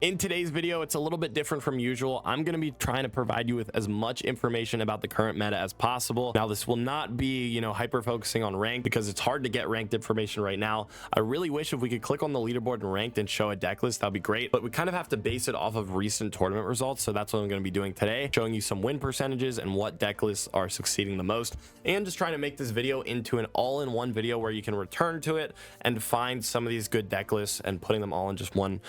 In today's video, it's a little bit different from usual. I'm going to be trying to provide you with as much information about the current meta as possible. Now, this will not be, hyper focusing on ranked because it's hard to get ranked information right now. I really wish if we could click on the leaderboard and ranked and show a deck list, that'd be great. But we kind of have to base it off of recent tournament results. So that's what I'm going to be doing today, showing you some win percentages and what deck lists are succeeding the most, and just trying to make this video into an all-in-one video where you can return to it and find some of these good deck lists and putting them all in just one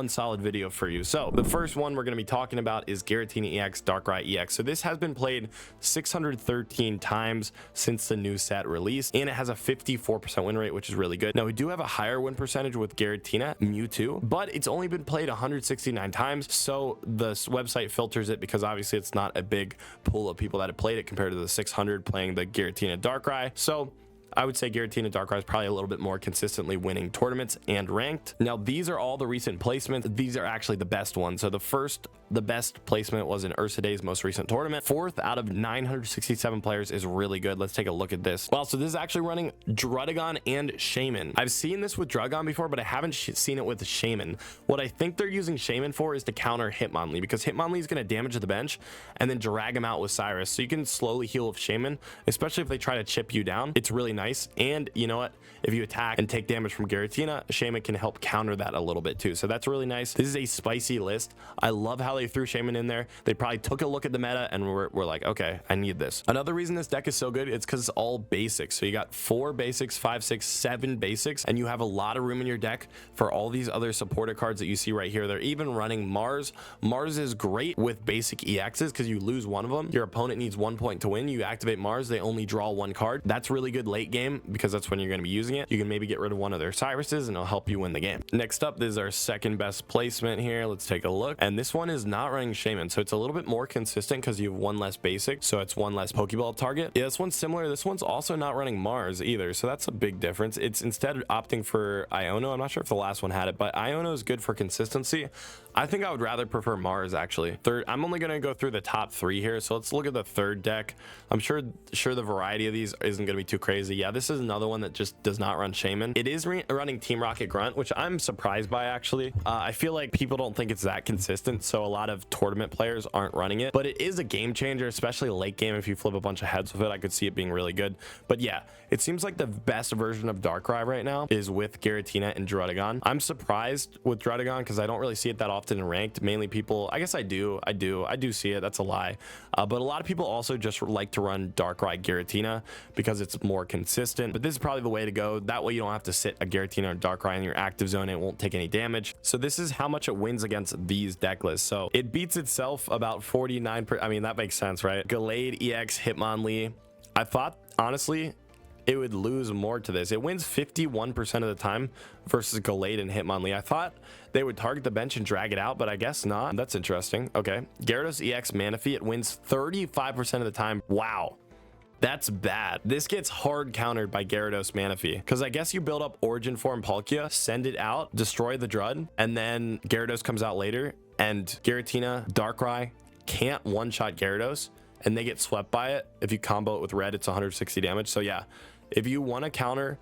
solid video for you. So the first one we're going to be talking about is Giratina EX, Darkrai EX. So this has been played 613 times since the new set released, and it has a 54% win rate, which is really good. Now, we do have a higher win percentage with Giratina, Mewtwo, but it's only been played 169 times. So the website filters it because obviously it's not a big pool of people that have played it compared to the 600 playing the Giratina and Darkrai. So I would say Giratina and Darkrai is probably a little bit more consistently winning tournaments and ranked. Now, these are all the recent placements. These are actually the best ones. So the best placement was in Ursaday's most recent tournament. 4th out of 967 players is really good. Let's take a look at this. Well, so this is actually running Giratina and Shaman. I've seen this with Giratina before, but I haven't seen it with Shaman. What I think they're using Shaman for is to counter Hitmonlee, because Hitmonlee is going to damage the bench and then drag him out with Cyrus. So you can slowly heal with Shaman, especially if they try to chip you down. It's really nice. And you know what? If you attack and take damage from Giratina, Shaman can help counter that a little bit too. So that's really nice. This is a spicy list. I love how they threw Shaman in there. They probably took a look at the meta and we're like, okay, I need this. Another reason this deck is so good, it's because it's all basics. So you got 4 basics, 5, 6, 7 basics, and you have a lot of room in your deck for all these other supported cards that you see right here. They're even running Mars. Mars is great with basic EXs because you lose one of them. Your opponent needs 1 point to win. You activate Mars, they only draw 1 card. That's really good late game because that's when you're going to be using it. You can maybe get rid of one of their Cyruses and it'll help you win the game. Next up, this is our second best placement here. Let's take a look. And this one is not running Shaman, so it's a little bit more consistent because you have 1 less basic, so it's 1 less Pokeball target. Yeah, this one's similar. This one's also not running Mars either, so that's a big difference. It's instead opting for Iono. I'm not sure if the last one had it, but Iono is good for consistency. I think I would rather prefer Mars, actually. Third, I'm only going to go through the top 3 here, so let's look at the third deck. I'm sure the variety of these isn't going to be too crazy. Yeah, this is another one that just does not run Shaman. It is running Team Rocket Grunt, which I'm surprised by, actually. I feel like people don't think it's that consistent, so a lot of tournament players aren't running it, but it is a game changer, especially late game. If you flip a bunch of heads with it, I could see it being really good. But yeah, it seems like the best version of Darkrai right now is with Giratina and Giratina. I'm surprised with Giratina because I don't really see it that often in ranked. Mainly people, I guess I do see it. That's a lie. But a lot of people also just like to run Darkrai Giratina because it's more consistent. But this is probably the way to go. That way you don't have to sit a Giratina or Darkrai in your active zone. It won't take any damage. So this is how much it wins against these deck lists. So it beats itself about 49%. I mean, that makes sense, right? Gallade EX, Hitmonlee. I thought, honestly, it would lose more to this. It wins 51% of the time versus Gallade and Hitmonlee. I thought they would target the bench and drag it out, but I guess not. That's interesting. Okay. Gyarados EX Manaphy, it wins 35% of the time. Wow. That's bad. This gets hard countered by Gyarados Manaphy because I guess you build up Origin Form Palkia, send it out, destroy the Drud, and then Gyarados comes out later, and Giratina, Darkrai can't one-shot Gyarados, and they get swept by it. If you combo it with red, it's 160 damage. So yeah, if you want to counter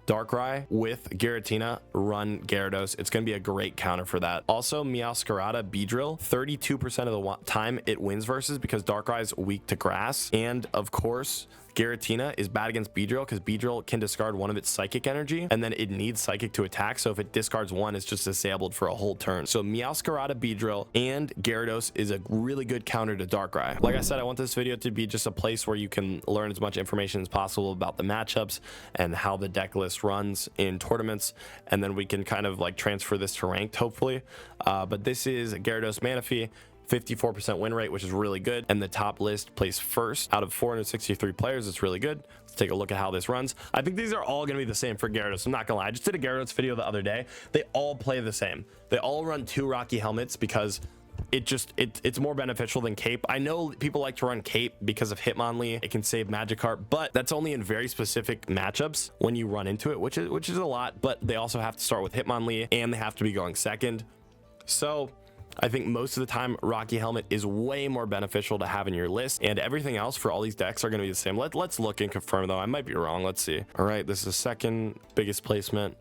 Darkrai with Giratina, run Gyarados. It's going to be a great counter for that. Also, Meowscarada Beedrill, 32% of the time it wins versus because Darkrai is weak to grass. And of course, Giratina is bad against Beedrill because Beedrill can discard 1 of its psychic energy and then it needs psychic to attack. So if it discards 1, it's just disabled for a whole turn. So Meowscarada Beedrill and Gyarados is a really good counter to Darkrai. Like I said, I want this video to be just a place where you can learn as much information as possible about the matchups and how the deck list runs in tournaments, and then we can kind of like transfer this to ranked, hopefully. But this is Gyarados Manaphy. 54% win rate, which is really good, and the top list plays first out of 463 players. It's really good. Let's take a look at how this runs. I think these are all going to be the same for Gyarados. I'm not gonna lie, I just did a Gyarados video the other day. They all play the same. They all run 2 Rocky Helmets because it's more beneficial than Cape. I know people like to run Cape because of Hitmonlee. It can save Magikarp, but that's only in very specific matchups when you run into it, which is a lot. But they also have to start with Hitmonlee and they have to be going second. So I think most of the time Rocky Helmet is way more beneficial to have in your list, and everything else for all these decks are going to be the same. Let's look and confirm though. I might be wrong. Let's see. All right, this is the second biggest placement.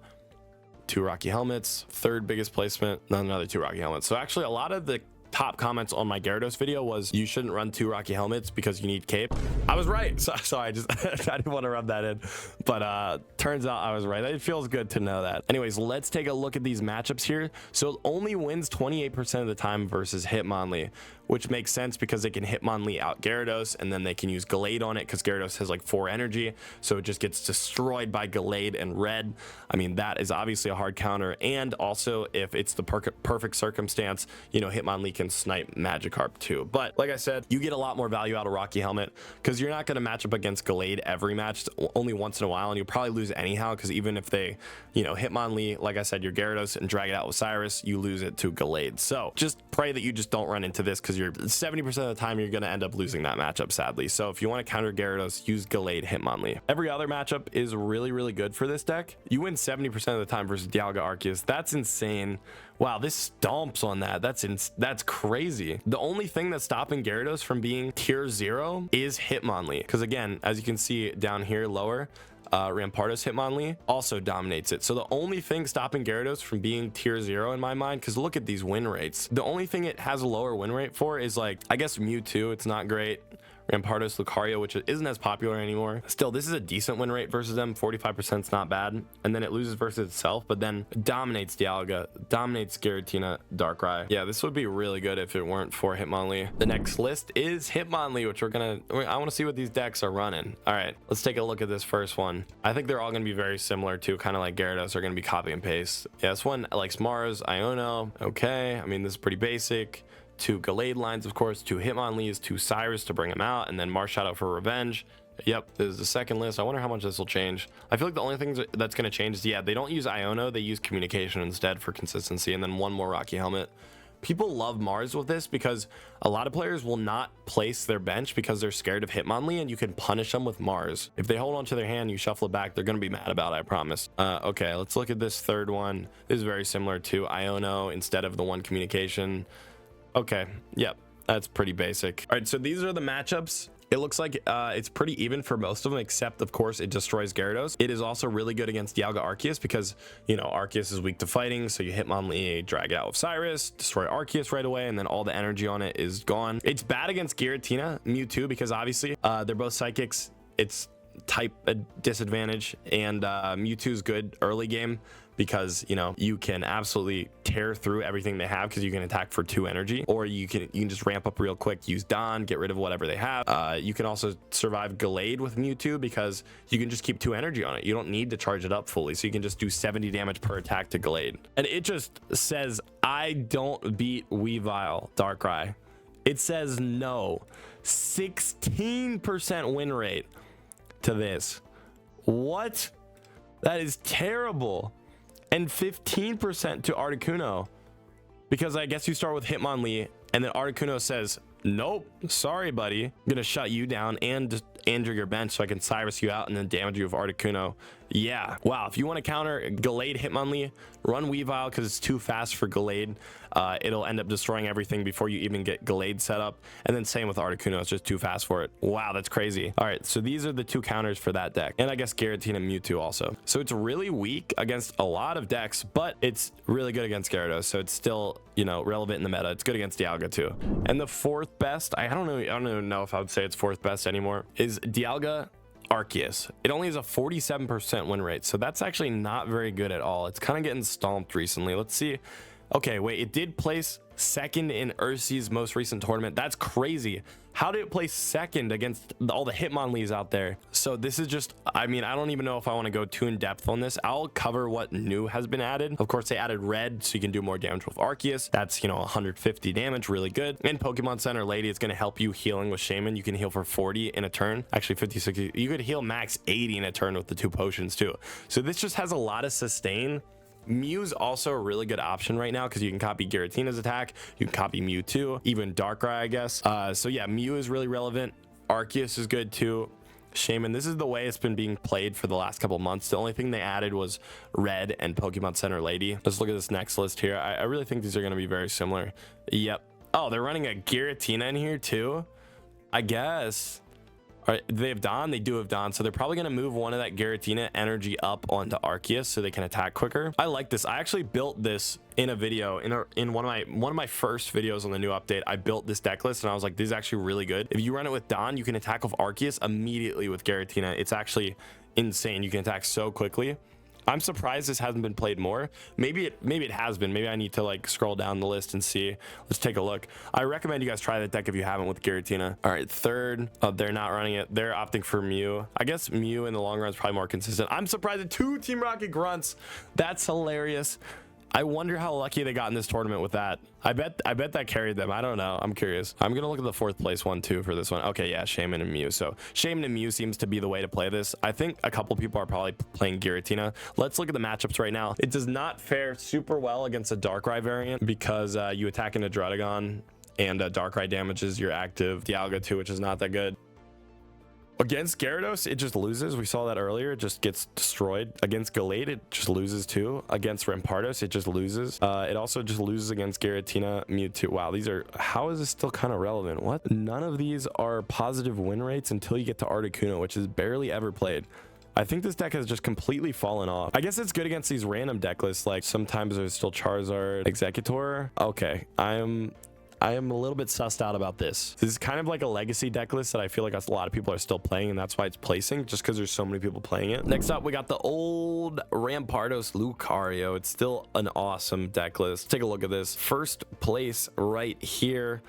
2 Rocky Helmets. Third biggest placement, another 2 Rocky Helmets. So actually a lot of the top comments on my Gyarados video was you shouldn't run 2 Rocky Helmets because you need cape. I was right. So I just I didn't want to rub that in, but turns out I was right. It feels good to know that. Anyways, let's take a look at these matchups here. So it only wins 28% of the time versus Hitmonlee, which makes sense because they can Hitmonlee out Gyarados, and then they can use Gallade on it because Gyarados has like 4 energy, so it just gets destroyed by Gallade and red. I mean, that is obviously a hard counter, and also if it's the perfect circumstance, you know, Hitmonlee can snipe Magikarp too. But like I said, you get a lot more value out of Rocky Helmet because you're not going to match up against Gallade every match, only once in a while, and you'll probably lose anyhow because even if they, you know, Hitmonlee, like I said, your Gyarados and drag it out with Cyrus, you lose it to Gallade. So just pray that you just don't run into this because you're 70% of the time you're going to end up losing that matchup, sadly. So if you want to counter Gyarados, use Gallade Hitmonlee. Every other matchup is really good for this deck. You win 70% of the time versus Dialga Arceus. That's insane. Wow, this stomps on that. That's crazy. The only thing that's stopping Gyarados from being tier 0 is Hitmonlee, because again, as you can see down here lower, Rampardos Hitmonlee also dominates it. So the only thing stopping Gyarados from being tier 0 in my mind, because look at these win rates, the only thing it has a lower win rate for is like, I guess Mewtwo, it's not great. Rampardos Lucario, which isn't as popular anymore. Still, this is a decent win rate versus them. 45% is not bad. And then it loses versus itself, but then dominates Dialga, dominates Giratina, Darkrai. Yeah, this would be really good if it weren't for Hitmonlee. The next list is Hitmonlee, which I want to see what these decks are running. All right, let's take a look at this first one. I think they're all going to be very similar too, kind of like Gyarados are going to be copy and paste. Yeah, this one likes Mars, Iono. Okay, I mean, this is pretty basic. 2 Gallade lines, of course, 2 Hitmonlees, 2 Cyrus to bring him out, and then Marshadow for revenge. Yep, this is the second list. I wonder how much this will change. I feel like the only thing that's going to change is, yeah, they don't use Iono, they use Communication instead for consistency, and then 1 more Rocky Helmet. People love Mars with this because a lot of players will not place their bench because they're scared of Hitmonlee, and you can punish them with Mars. If they hold on to their hand, you shuffle it back, they're going to be mad about it, I promise. Okay, let's look at this third one. This is very similar to Iono instead of the 1 Communication. Okay, yep, that's pretty basic. All right, so these are the matchups. It looks like it's pretty even for most of them, except of course it destroys Gyarados. It is also really good against Dialga Arceus because, you know, Arceus is weak to fighting, so you Hitmonlee, drag it out with Cyrus, destroy Arceus right away, and then all the energy on it is gone. It's bad against Giratina, Mewtwo, because obviously they're both psychics. It's type a disadvantage, and Mewtwo's good early game because, you know, you can absolutely tear through everything they have because you can attack for 2 energy, or you can just ramp up real quick, use Dawn, get rid of whatever they have. You can also survive Gallade with Mewtwo because you can just keep 2 energy on it. You don't need to charge it up fully, so you can just do 70 damage per attack to Gallade. And it just says, I don't beat Weavile Darkrai. It says no. 16% win rate to this. What? That is terrible. And 15% to Articuno, because I guess you start with Hitmonlee and then Articuno says, nope, sorry buddy, I'm gonna shut you down and injure your bench so I can Cyrus you out and then damage you with Articuno. Yeah, wow. If you want to counter Gallade Hitmonlee, run Weavile because it's too fast for Gallade. It'll end up destroying everything before you even get Gallade set up, and then same with Articuno, it's just too fast for it. Wow, that's crazy. All right, so these are the 2 counters for that deck, and I guess Giratina and Mewtwo also. So it's really weak against a lot of decks, but it's really good against Gyarados, so it's still, you know, relevant in the meta. It's good against Dialga too. And the 4th best, I don't even know if I would say it's 4th best anymore, is Dialga Arceus. It only has a 47% win rate, so that's actually not very good at all. It's kind of getting stomped recently. Let's see. Okay, wait, it did place 2nd in Ursi's most recent tournament. That's crazy. How did it place 2nd against all the Hitmonlees out there? So this is just, I mean, I don't even know if I want to go too in depth on this. I'll cover what new has been added. Of course, they added red, so you can do more damage with Arceus. That's, you know, 150 damage, really good. And Pokemon Center Lady is going to help you healing with Shaman. You can heal for 40 in a turn. Actually, 50, 60. You could heal max 80 in a turn with the 2 potions too. So this just has a lot of sustain. Mew's also a really good option right now because you can copy Giratina's attack, you can copy Mewtwo, even Darkrai, I guess. So yeah, Mew is really relevant. Arceus is good too. Shaman, this is the way it's been being played for the last couple months. The only thing they added was red and Pokemon Center Lady. Let's look at this next list here. I really think these are going to be very similar. Yep. Oh, they're running a Giratina in here too, I guess. All right, they have Dawn. They do have Dawn, so they're probably going to move one of that Giratina energy up onto Arceus so they can attack quicker. I like this. I actually built this in a video in one of my first videos on the new update. I built this deck list and I was like, this is actually really good. If you run it with Dawn, you can attack with Arceus immediately with Giratina. It's actually insane. You can attack so quickly. I'm surprised this hasn't been played more. Maybe it has been. Maybe I need to like scroll down the list and see. Let's take a look. I recommend you guys try that deck if you haven't with Giratina. All right, third. They're not running it. They're opting for Mew. I guess Mew in the long run is probably more consistent. I'm surprised at 2 Team Rocket grunts. That's hilarious. I wonder how lucky they got in this tournament with that. I bet that carried them. I don't know. I'm curious. I'm gonna look at the 4th place one too for this one. Okay, yeah, Shaman and Mew. So Shaman and Mew seems to be the way to play this. I think a couple people are probably playing Giratina. Let's look at the matchups right now. It does not fare super well against a Darkrai variant because you attack into Druddigon and Darkrai damages your active Dialga too, which is not that good. Against Gyarados, it just loses. We saw that earlier. It just gets destroyed. Against Gallade, it just loses too. Against Rampardos, it just loses. It also just loses against Giratina, Mewtwo. Wow, these are... How is this still kind of relevant? What? None of these are positive win rates until you get to Articuno, which is barely ever played. I think this deck has just completely fallen off. I guess it's good against these random deck lists. Like sometimes there's still Charizard, Executor. Okay, I am a little bit sussed out about this. This is kind of like a legacy deck list that I feel like a lot of people are still playing, and that's why it's placing, just because there's so many people playing it. Next up, we got the old Rampardos Lucario. It's still an awesome deck list. Take a look at this. First place right here.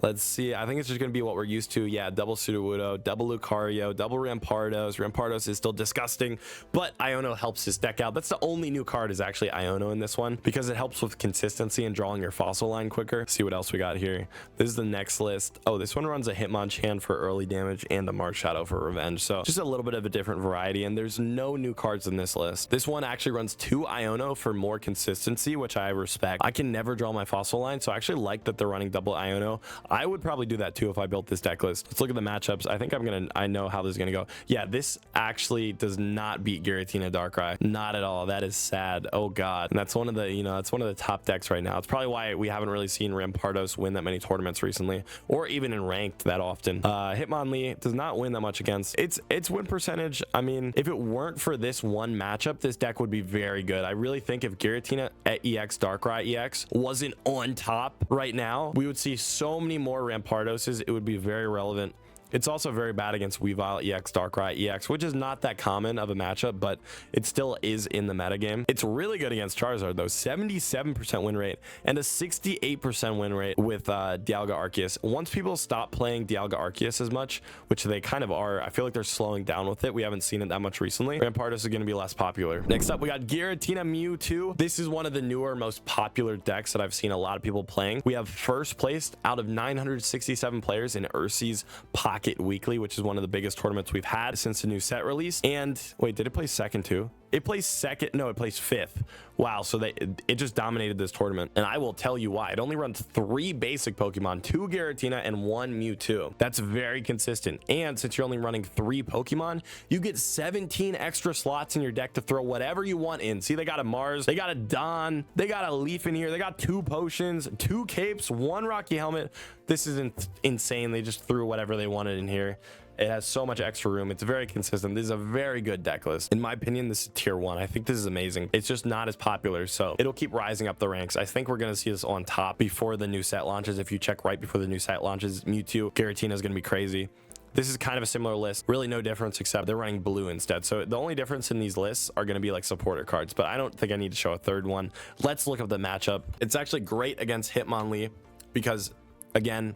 Let's see. I think it's just going to be what we're used to. Yeah, double Sudowoodo, double Lucario, double Rampardos. Rampardos is still disgusting, but Iono helps this deck out. That's the only new card is actually Iono in this one because it helps with consistency and drawing your fossil line quicker. See what else we got here. This is the next list. Oh, this one runs a Hitmonchan for early damage and a Marshadow for revenge. So just a little bit of a different variety, and there's no new cards in this list. This one actually runs 2 Iono for more consistency, which I respect. I can never draw my fossil line, so I actually like that they're running double Iono. I would probably do that too if I built this deck list. Let's look at the matchups. I know how this is gonna go. Yeah, this actually does not beat Giratina Darkrai. Not at all. That is sad. Oh god. And that's one of the, that's one of the top decks right now. It's probably why we haven't really seen Rampardos win that many tournaments recently, or even in ranked that often. Hitmonlee does not win that much against. Its win percentage, I mean, if it weren't for this one matchup, this deck would be very good. I really think if Giratina EX Darkrai EX wasn't on top right now, we would see so many more Rampardoses. It would be very relevant. It's also very bad against Weavile EX Darkrai EX, which is not that common of a matchup, but it still is in the metagame. It's really good against Charizard though. 77% win rate and a 68% win rate with Dialga Arceus. Once people stop playing Dialga Arceus as much, which they kind of are, I feel like they're slowing down with it. We haven't seen it that much recently. Rampardos is going to be less popular. Next up, we got Giratina Mewtwo. This is one of the newer, most popular decks that I've seen a lot of people playing. We have first placed out of 967 players in Ursi's Pocket Weekly, which is one of the biggest tournaments we've had since the new set release. And wait, did it place second too? It placed second. No, it placed 5th. Wow. So it just dominated this tournament. And I will tell you why. It only runs 3 basic Pokemon, 2 Giratina and 1 Mewtwo. That's very consistent. And since you're only running 3 Pokemon, you get 17 extra slots in your deck to throw whatever you want in. See, they got a Mars, they got a Dawn, they got a Leaf in here, they got 2 potions, 2 capes, 1 Rocky Helmet. This is insane. They just threw whatever they wanted in here. It has so much extra room. It's very consistent. This is a very good deck list. In my opinion, this is tier 1. I think this is amazing. It's just not as popular, so it'll keep rising up the ranks. I think we're going to see this on top before the new set launches. If you check right before the new set launches, Mewtwo, Giratina is going to be crazy. This is kind of a similar list. Really no difference except they're running blue instead. So the only difference in these lists are going to be like supporter cards, but I don't think I need to show a third one. Let's look up the matchup. It's actually great against Hitmonlee because, again,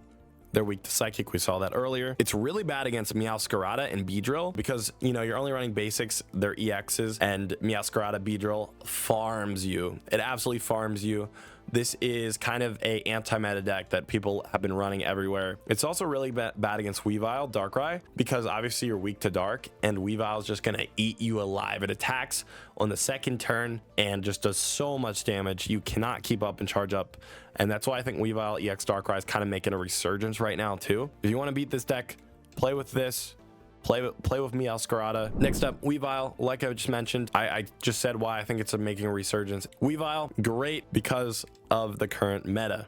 they're weak to Psychic. We saw that earlier. It's really bad against Meowscarada and Beedrill because, you're only running basics, they're EXs, and Meowscarada Beedrill farms you. It absolutely farms you. This is kind of a anti-meta deck that people have been running everywhere. It's also really bad against Weavile, Darkrai, because obviously you're weak to Dark, and Weavile is just going to eat you alive. It attacks on the second turn and just does so much damage. You cannot keep up and charge up. And that's why I think Weavile EX Darkrai is kind of making a resurgence right now too. If you want to beat this deck, play with this. Play with Meowscarada. Next up, Weavile. Like I just mentioned, I just said why I think it's making a resurgence. Weavile, great because of the current meta.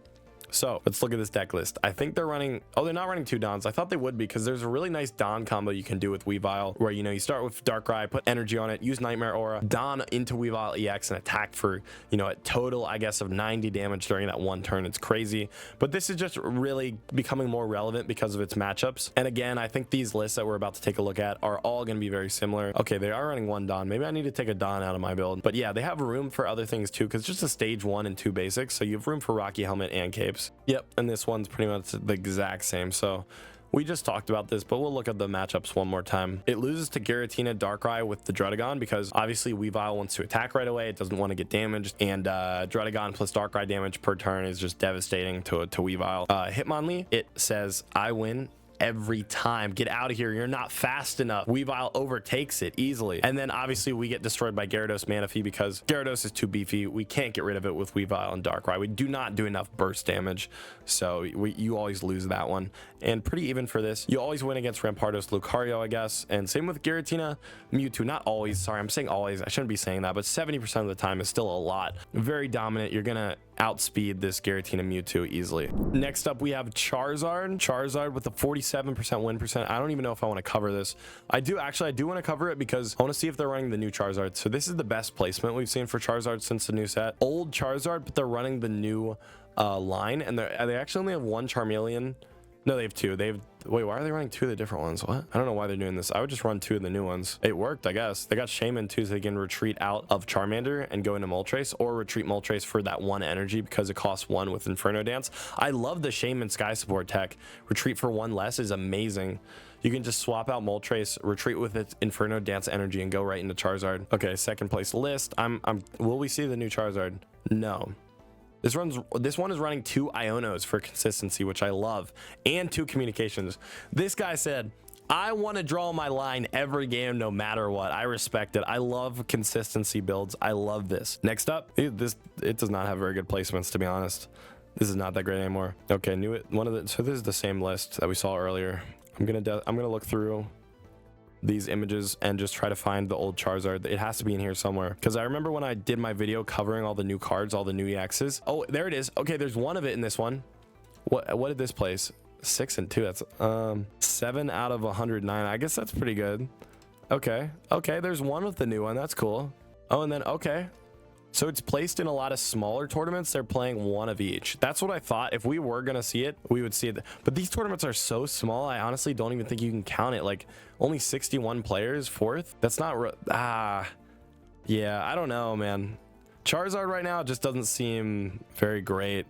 So let's look at this deck list. I think they're running, oh, they're not running 2 Dons. I thought they would be, because there's a really nice Don combo you can do with Weavile, where, you know, you start with Darkrai, put energy on it, use Nightmare Aura, Don into Weavile EX, and attack for, you know, a total, I guess, of 90 damage during that one turn. It's crazy, but this is just really becoming more relevant because of its matchups. And again, I think these lists that we're about to take a look at are all going to be very similar. Okay, they are running 1 Don. Maybe I need to take a Don out of my build, but yeah, they have room for other things too, because it's just a stage 1 and 2 basics, so you have room for Rocky Helmet and Capes. Yep, and this one's pretty much the exact same. So we just talked about this, but we'll look at the matchups one more time. It loses to Giratina and Darkrai with the Druddigon, because obviously Weavile wants to attack right away. It doesn't want to get damaged, and Druddigon plus Darkrai damage per turn is just devastating to Weavile. Hitmonlee, it says, I win every time. Get out of here. You're not fast enough. Weavile overtakes it easily. And then obviously we get destroyed by Gyarados Manaphy, because Gyarados is too beefy. We can't get rid of it with Weavile and Darkrai. We do not do enough burst damage. So you always lose that one. And pretty even for this. You always win against Rampardos, Lucario, I guess. And same with Giratina, Mewtwo. Not always. Sorry, I'm saying always. I shouldn't be saying that, but 70% of the time is still a lot. Very dominant. You're going to outspeed this Giratina Mewtwo easily. Next up, we have Charizard with a 47% win percent. I don't even know if I want to cover this. I do want to cover it, because I want to see if they're running the new Charizard. So this is the best placement we've seen for Charizard since the new set. Old Charizard, but they're running the new line, and they actually only have 1 Charmeleon. No, they have 2. Wait, why are they running 2 of the different ones? What? I don't know why they're doing this. I would just run 2 of the new ones. It worked, I guess. They got Shaman too, so they can retreat out of Charmander and go into Moltres, or retreat Moltres for that 1 energy, because it costs 1 with Inferno Dance. I love the Shaman Sky Support tech. Retreat for 1 less is amazing. You can just swap out Moltres, retreat with its Inferno Dance energy, and go right into Charizard. Okay, second place list. Will we see the new Charizard? No. This one is running 2 Ionos for consistency, which I love, and 2 communications. This guy said, I want to draw my line every game, no matter what. I respect it. I love consistency builds. I love this. Next up, it does not have very good placements, to be honest. This is not that great anymore. Okay, so this is the same list that we saw earlier. I'm gonna look through these images and just try to find the old Charizard. It has to be in here somewhere, because I remember when I did my video covering all the new cards, all the new EXs. Oh, there it is. Okay, there's 1 of it in this one. What did this place? 6 and 2. That's 7 out of 109. I guess that's pretty good. Okay, there's 1 with the new one. That's cool. Oh, and then okay, so it's placed in a lot of smaller tournaments. They're playing 1 of each. That's what I thought. If we were gonna see it, we would see it, but these tournaments are so small, I honestly don't even think you can count it. Like, only 61 players, 4th. That's not yeah, I don't know, man. Charizard right now just doesn't seem very great.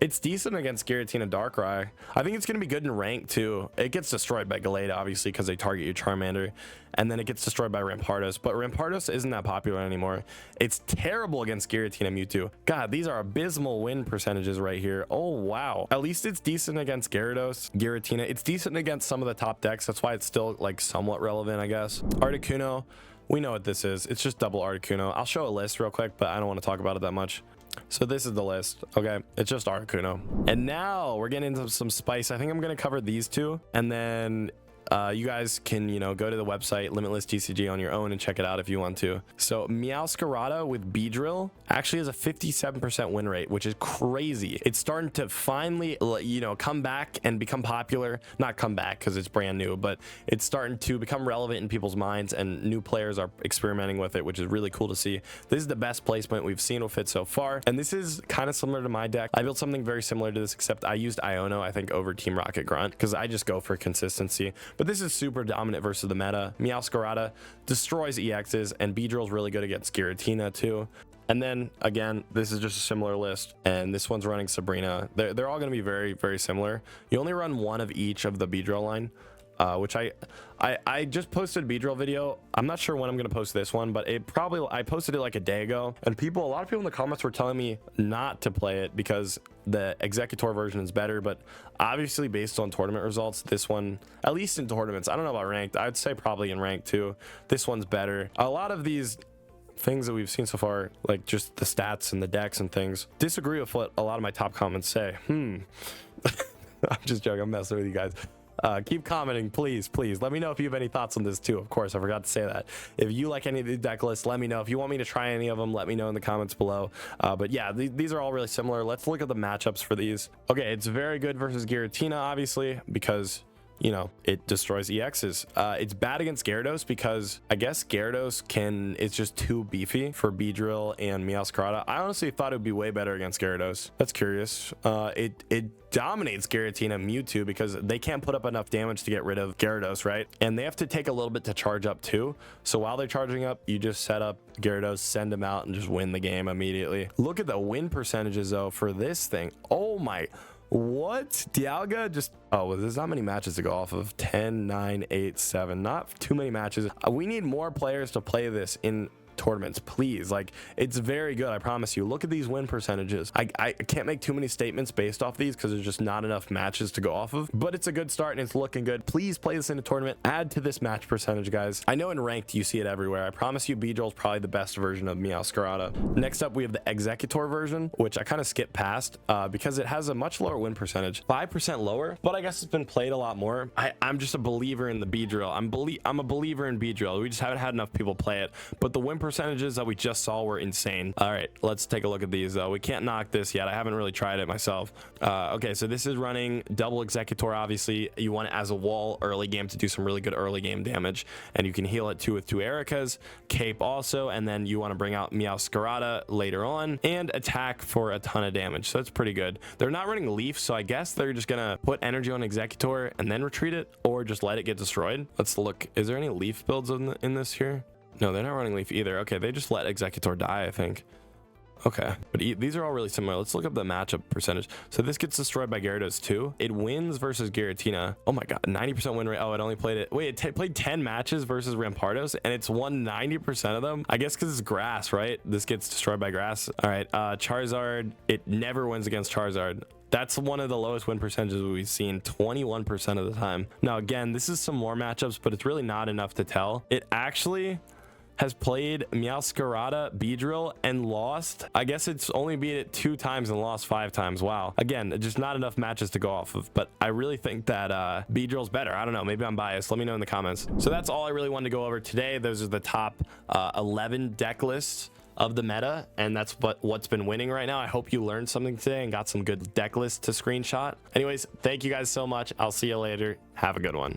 It's decent against Giratina and Darkrai. I think it's going to be good in rank too. It gets destroyed by Gallade, obviously, because they target your Charmander, and then it gets destroyed by Rampardos, but Rampardos isn't that popular anymore. It's terrible against Giratina and Mewtwo. God, these are abysmal win percentages right here. Oh wow. At least it's decent against Gyarados, Giratina. It's decent against some of the top decks. That's why it's still like somewhat relevant, I guess. Articuno, we know what this is. It's just double Articuno. I'll show a list real quick, but I don't want to talk about it that much. So this is the list. Okay, it's just Articuno. And now we're getting into some spice. I think I'm going to cover these 2, and then you guys can, you know, go to the website Limitless TCG on your own and check it out if you want to. So Meowscarada with Beedrill actually has a 57% win rate, which is crazy. It's starting to finally, you know, come back and become popular. Not come back because it's brand new, but it's starting to become relevant in people's minds, and new players are experimenting with it, which is really cool to see. This is the best placement we've seen with it so far, and this is kind of similar to my deck. I built something very similar to this, except I used Iono, I think, over Team Rocket Grunt, because I just go for consistency. But this is super dominant versus the meta. Meowscarada destroys EXs, and Beedrill's really good against Giratina too. And then again, this is just a similar list, and this one's running Sabrina. They're all going to be very, very similar. You only run 1 of each of the Beedrill line, which I just posted a Beedrill video. I'm not sure when I'm going to post this one, but I posted it like a day ago, and a lot of people in the comments were telling me not to play it because the Executor version is better. But obviously, based on tournament results, this one, at least in tournaments, I don't know about ranked, I'd say probably in ranked too, this one's better. A lot of these things that we've seen so far, like just the stats and the decks and things, disagree with what a lot of my top comments say. I'm just joking, I'm messing with you guys. Keep commenting, please. Let me know if you have any thoughts on this too. Of course, I forgot to say that. If you like any of the deck lists, let me know. If you want me to try any of them, let me know in the comments below. But yeah, these are all really similar. Let's look at the matchups for these. Okay, it's very good versus Giratina, obviously, because you know it destroys EXs. It's bad against Gyarados because I guess Gyarados it's just too beefy for Beedrill and Meowscarada. I honestly thought it would be way better against Gyarados. That's curious. It dominates Giratina and Mewtwo because they can't put up enough damage to get rid of Gyarados, right? And they have to take a little bit to charge up too. So while they're charging up, you just set up Gyarados, send them out, and just win the game immediately. Look at the win percentages though for this thing. Oh my, what? Dialga just, oh, well, there's not many matches to go off of. 10, 9, 8, 7, not too many matches. We need more players to play this in tournaments, please. Like, it's very good, I promise you. Look at these win percentages. I can't make too many statements based off these because there's just not enough matches to go off of, but it's a good start and it's looking good. Please play this in a tournament. Add to this match percentage, guys. I know in ranked you see it everywhere. I promise you Beedrill is probably the best version of Meowscarada. Next up we have the Executor version, which I kind of skipped past because it has a much lower win percentage, 5% lower, but I guess it's been played a lot more. I'm just a believer in the Beedrill. I'm a believer in Beedrill. We just haven't had enough people play it, but the win percentages that we just saw were insane. All right, let's take a look at these though. We can't knock this yet. I haven't really tried it myself. Okay, so this is running double Executor. Obviously you want it as a wall early game to do some really good early game damage, and you can heal it too with 2 Ericas, cape also, and then you want to bring out Meowscarada later on and attack for a ton of damage. So that's pretty good. They're not running Leaf, so I guess they're just gonna put energy on Executor and then retreat it, or just let it get destroyed. Let's look. Is there any Leaf builds in this here? No, they're not running Leaf either. Okay, they just let Executor die, I think. Okay, but these are all really similar. Let's look up the matchup percentage. So this gets destroyed by Gyarados too. It wins versus Giratina. Oh my god, 90% win rate. Oh, it only played it. Wait, it played 10 matches versus Rampardos and it's won 90% of them. I guess because it's grass, right? This gets destroyed by grass. All right, Charizard. It never wins against Charizard. That's one of the lowest win percentages we've seen, 21% of the time. Now again, this is some more matchups, but it's really not enough to tell. It actually has played Meowscarada, Beedrill, and lost. I guess it's only beat it 2 times and lost 5 times. Wow. Again, just not enough matches to go off of, but I really think that Beedrill's better. I don't know, maybe I'm biased. Let me know in the comments. So that's all I really wanted to go over today. Those are the top 11 deck lists of the meta, and that's what's been winning right now. I hope you learned something today and got some good deck lists to screenshot. Anyways, thank you guys so much. I'll see you later. Have a good one.